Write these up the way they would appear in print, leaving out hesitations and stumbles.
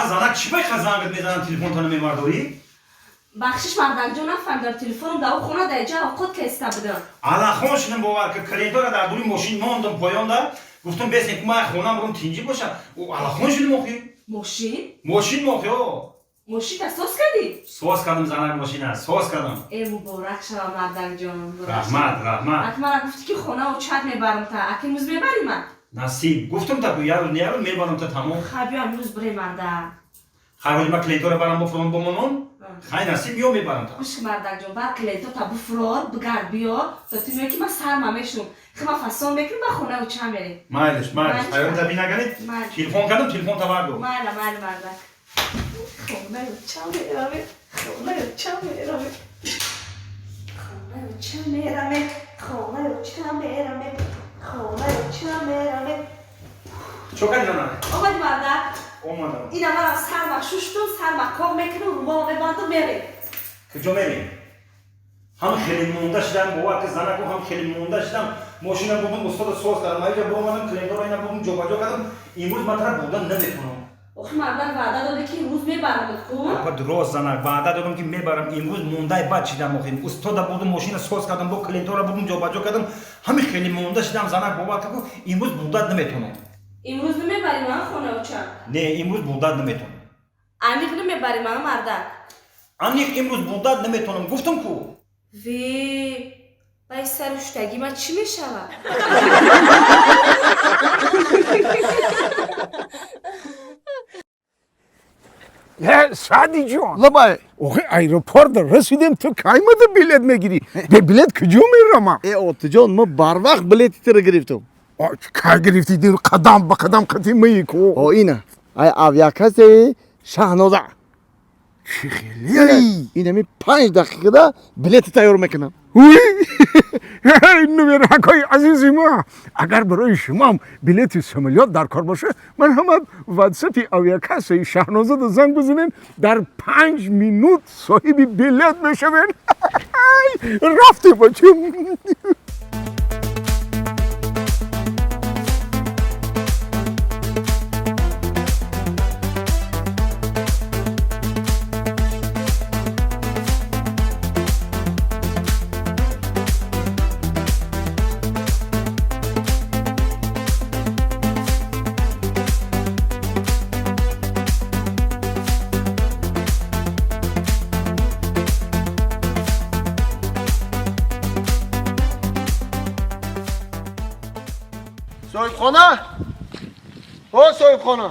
از آنک چی باید خزانگت میزنم تلفن تانو میمرداری؟ بخشش مردک جون نفهمیدم تلفنم در خونه در جا خود کسته بودم. الان خون شدم باور که کلیدو را در دوری ماشین ماندم پایان داد. گفتم بسیم که من خونم برم تینجی باشه. الان خون شدم مخی؟ ماشین مخی ها. ماشین تا سوز کردی؟ سوز کردم زنک ماشین است. سوز کردم. ای مبارک شما مردک جون. رحمت. اکمالا گفتی که خونه و چت میبرم تا اکی موز میبری من. نصیب گفتم تا یارو میبرم تا تمام. خیلی امروز بری مردک. خیلی ما کلیدو را برام بفرستم بمونم. خیلی نصیب میام میبرم تا. خوش مردک جون بعد کلیدو تا بفراد بگرد بیا. تا تو میگی که من سرم میشم. خیلی فسان میکنم با خونه و چت میری. مایلش. خیلی تا بی نگرید. تلفن کردم تلفن تا بردم. مایل مردک. خونه و چت میرم. چو کردی نانه؟ آمدی مردک؟ اومدم. این اول از سر مشوشتون سر مکام میکنه رو با ببندم میره. کجا میری؟ هم خیلی مونده شدم باور که زنکو هم خیلی مونده شدم ماشینم بودم استاد سوز کردم اینجا برومدم کلیدو را اینا بودم جابجا کردم امروز من طرف بودن نمیتونم. آخه مردک وعده داده که امروز میبرمت کن؟ آقا درست زنک وعده دادم که میبرم امروز مونده بعد چیدم آخه استاد بودم ماشین سوز کردم با کلیدو را بودم جابجا کردم همین خیلی مونده شدم زنک باور که امروز بودن نمیتونم. امروز نمیبری من خونه و چند؟ نه امروز بودن نمیتونم. عمیق نمیبری من مردک؟ عمیق امروز بودن نمیتونم گفتم کو. وی بای سر اشتگی من چی میشوم؟ سعدی جان لبای اوه ایروپورت رسیدیم تو کایمده بلیت میگیری به بلیت کجا میرم ای اوت جان ما بر وقت بلیتی تر گرفتم که گرفتی دیر قدم به قدم قدیم میکو او اینه ای اویاکاسی شاهنوزه چی خیلی اینه می 5 دقیقه ده بلیت تیار میکنم وی نمیرکای عزیزی ما اگر برای شما هم بلیت سمالیات در کار باشه من هم واتساپ اویاکاسی شاهنوزه ده زنگ بزنین در 5 مینوت صاحب بلیت میشوین رفتی بچم صاحب خانه او صاحب خانه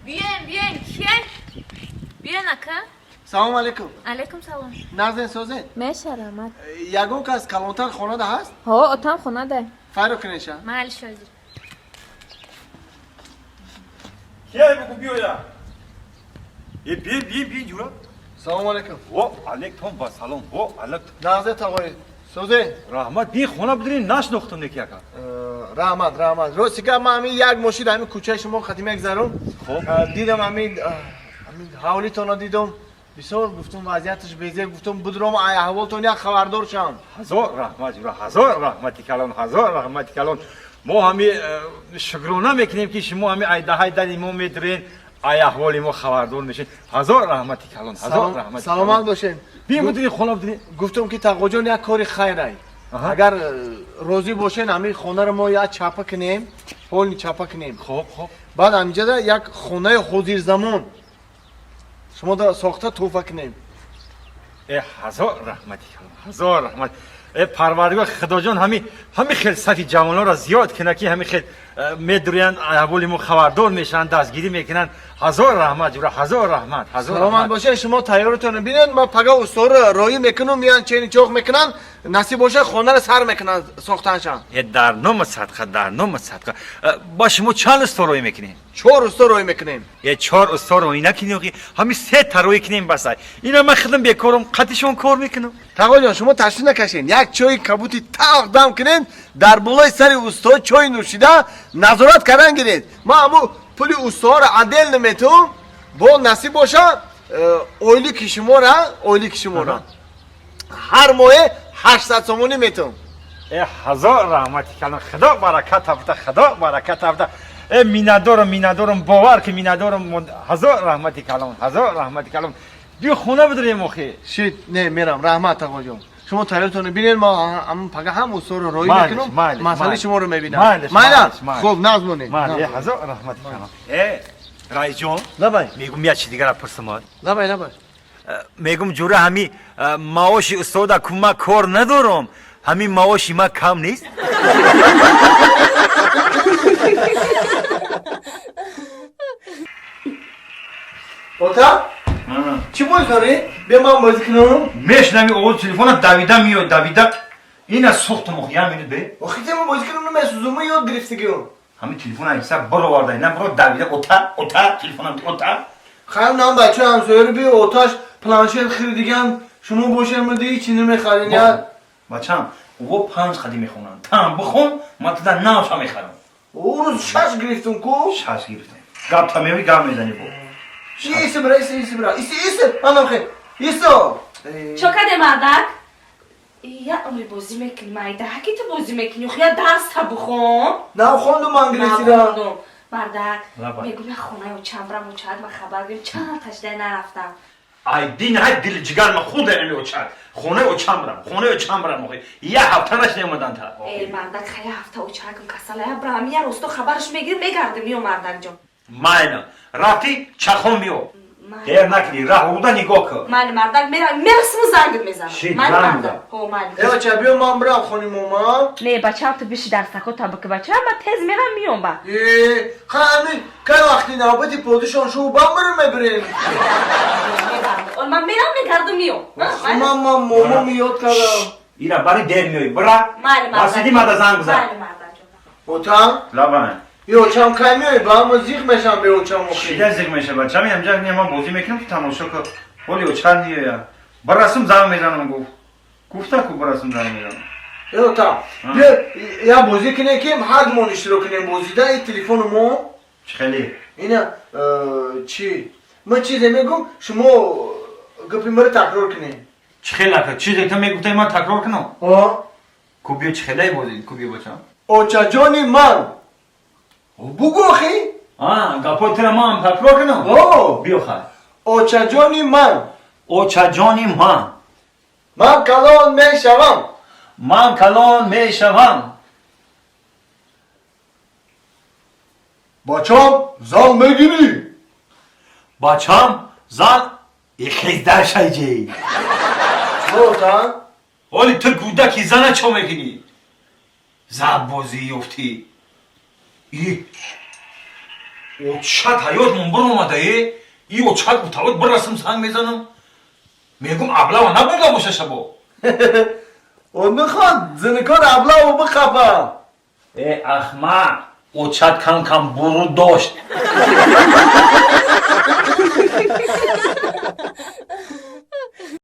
Bien, ¿quién? Bien acá. سلام علیکم Aleyküm salam. نازن سوزن Meşe rahmat. یگون کس کلانتر خانه ده هست Ho, otam xona da. فایرو کنیشه Malish özür. کیای بگو بیو یا بی جورا سلام علیکم و علیکم و سلام و علیکم نازن تقوی سوزن رحمت بی خونه بدری نشناختم نکیا کن رحمت روسیگا ما همین یک ماشین همین کوچه شما خدیم یک زرم دیدم همین حوالی تانا دیدم بسیار گفتم وضعیتش بیزه گفتم بدرم ای احوالتون یک خبردار شم هزار رحمت جورا هزار رحمتی کلان هزار رحمتی کلان ما همی شکرانه میکنیم که شما همی ای ده دلی ما میدرین ای احوالی ما خبردار میشین هزار رحمتی کلان هزار رحمتی سلامت باشین بی بدری خونه بدری گفتم که تقوا جان یک کاری خیره اگر روزی باشین همین خونه رو ما یا چپا کنیم هول چپا کنیم خوب بعد همینجا ده یک خونه حضور زمان شما در ساخته توفه کنیم هزار رحمتی کلان هزار رحمت پروردگار خدا جان همین خیلی صفی جوانان را زیاد کنه که همین خیلی میدرین احوالی ما خبردار میشن دستگیری میکنن هزار رحمت جورا هزار رحمت سلامت باشه شما تیارتون ببینن ما پگا استور رایی میکنم میان چینی چوخ میکنن نصیب باشه خونه رو سر میکنن ساختنشان در نام صدقه با شما چند استور رایی میکنین 4 استور رایی میکنیم 4 استور رایی نکنیم که همین 3 تا رایی کنیم بس اینا من خودم بیکارم قطعشون کار میکنم تقوا جان شما تشریف نکشین یک چای کبوتی تقدم کنین در بالای سر استاد چای نوشیده نظارت کردن گیرید ما همو پولی استاد عدل نمیتون با نصیب باشه اویلی کشما را هر ماه 800 سومونی میتون هزار رحمتی کلان خدا برکت افته میندارم باور که میندارم هزار رحمتی کلام هزار رحمتی کلام بیا خونه بدریم آخه شید نه میرم رحمت آقا جون شما تایلتون ببینید ما هم پگه هم اصول رو روی مالش، میکنم مالش، مسئله مالش. شما رو میبینم مالش، مالا مالش، مالش. خب نظمونه هزار رحمتی کلام رئیس جون لبای میگم یه چی دیگر پرسم لبای میگم جوره همین معاش استاد کمک کار ندارم همین معاشی ما کم نیست اوتا چی بول داری؟ بیا من بازی کنم میشنمی اول تلفن دویده میاد دویده این از سخت مخیم اینو به آخه من بازی کنم نمیسوزم یاد گرفتگیم همین تلفن ایسا برو وارده نه برو دویده اوتا تلفنم اوتا خیلی نام بچه همسایه رو بیا اوتاش پلانشت خریدیگم شما باشن مده هیچی نمیخرین یا بچم او 5 خدی میخونم تام بخون من تو در نامشا میخرم او روز 6 گرفتم کو شاش گرفتم گپ تا میوی گپ میزنی بو ایسه برا ایسه منم خیلی ایسا چو کده مردک؟ یا امی بازی میکنی مایده هکی تو بازی میکنی یا درس تا بخون نه خوندم من گرفتی را نخوندم مردک لبا. میگم یا خونه و چمبرم و چند من خبر بیم چند تشده نرفتم ای دین های دل جگر ما خود امی اوچاد خونه و چمبرم آخه یه هفته نش نیومدن تا ای مردک خیلی هفته و چرکم کساله ابراهیم یه روز تو خبرش میگیری میگردم یو مردک جان ماینا رفتی چخون بیو دیر نکنی راه اودا نگاه کن من مردک میرسم زنگ میزنم شید، من زنگ مردک بزن. هو من ای بچه بیا من برم خونی ماما نه بچه هم تو بیشی درس نکن تا بکه بچه هم من تز میرم میام با خیلی که وقتی نوبتی پوزیشن شو با برم میبریم من میرم میگردم میام ماما میاد کردم اینا برای دیر میوی برا واسیدی مادا زنگ بزن مردک جان اوتا لبن یو چم کمیوی با هم زیغ میشم به اوچم مخی چیده زیگ میشه بچه می همجا نیم بازی میکنم تو تماشا کن ولی او چند دیگه یا براسم زنگ میزنم گفته که براسم زنگ میزنم یو تا بیا یا بازی کنه کیم هر من اشتراک کنیم بازی ده این تلفن ما خیلی اینا چی من چیزی میگم شما گپی مرا تکرار کنیم خیلی که چیزی تو میگفتی من تکرار کنم آه کوبیو خیلی بازی کوبیو بچم اوچا جانی من بگو خی گپا تر ما هم تکرار کنم بیو خواهد اوچا جانی من او چجانی من کلان میشوم من کلان میشوم بچم زن میگیری بچم زن خیز در شایجی اوتا ولی تو کودکی زنه چو میکنی زب بازی افتی او چت حیات من بر اومده ای او چت بتاوت برسم زنگ میزنم میگم ابلا و نبوده باشه شبا اون میخواد زنکار ابلا و بخفم ای احمق او چت کم برو داشت